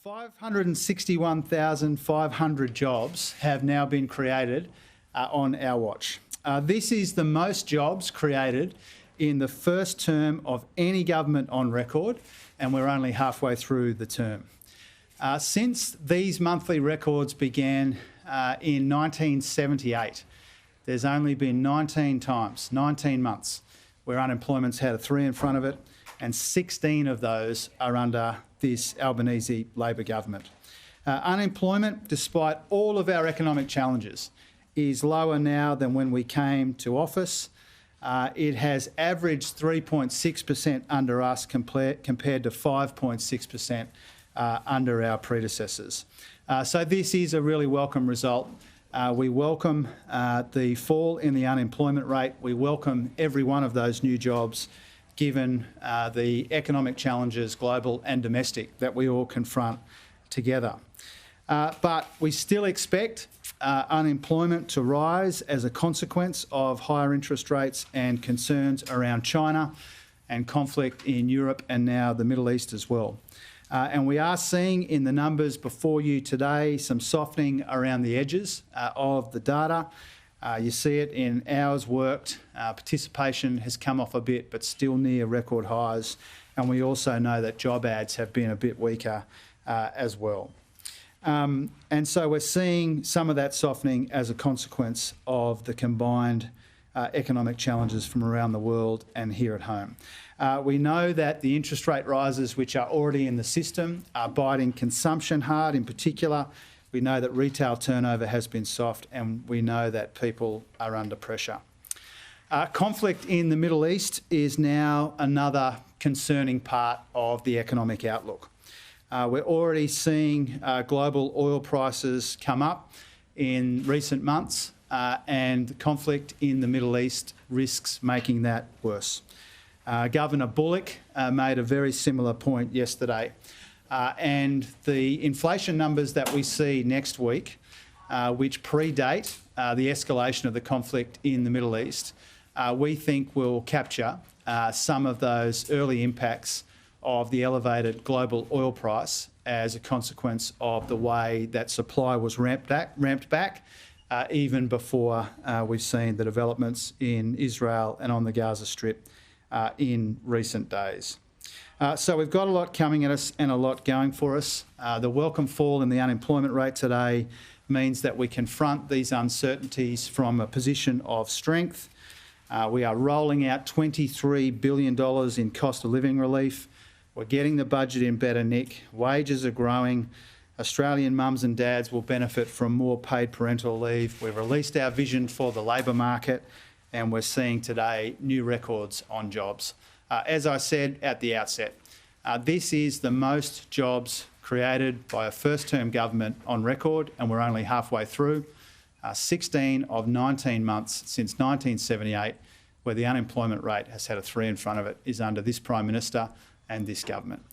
561,500 jobs have now been created on our watch. This is the most jobs created in the first term of any government on record, and we're only halfway through the term. Since these monthly records began in 1978, there's only been 19 times, 19 months, where unemployment's had a 3 in front of it, and 16 of those are under this Albanese Labor government. Unemployment, despite all of our economic challenges, is lower now than when we came to office. It has averaged 3.6% under us compared to 5.6% under our predecessors. So this is a really welcome result. We welcome the fall in the unemployment rate. We welcome every one of those new jobs, given the economic challenges, global and domestic, that we all confront together. But we still expect unemployment to rise as a consequence of higher interest rates and concerns around China and conflict in Europe and now the Middle East as well. And we are seeing in the numbers before you today some softening around the edges of the data. You see it in hours worked. Participation has come off a bit, but still near record highs. And we also know that job ads have been a bit weaker as well. And so we're seeing some of that softening as a consequence of the combined economic challenges from around the world and here at home. We know that the interest rate rises, which are already in the system, are biting consumption hard in particular. We know that retail turnover has been soft, and we know that people are under pressure. Conflict in the Middle East is now another concerning part of the economic outlook. We're already seeing global oil prices come up in recent months, and the conflict in the Middle East risks making that worse. Governor Bullock made a very similar point yesterday. And the inflation numbers that we see next week, which predate the escalation of the conflict in the Middle East, we think will capture some of those early impacts of the elevated global oil price as a consequence of the way that supply was ramped back even before we've seen the developments in Israel and on the Gaza Strip in recent days. So we've got a lot coming at us and a lot going for us. The welcome fall in the unemployment rate today means that we confront these uncertainties from a position of strength. We are rolling out $23 billion in cost of living relief. We're getting the budget in better nick. Wages are growing. Australian mums and dads will benefit from more paid parental leave. We've released our vision for the labour market, and we're seeing today new records on jobs. As I said at the outset, this is the most jobs created by a first-term government on record, and we're only halfway through. 16 of 19 months since 1978, where the unemployment rate has had a 3 in front of it, is under this Prime Minister and this government.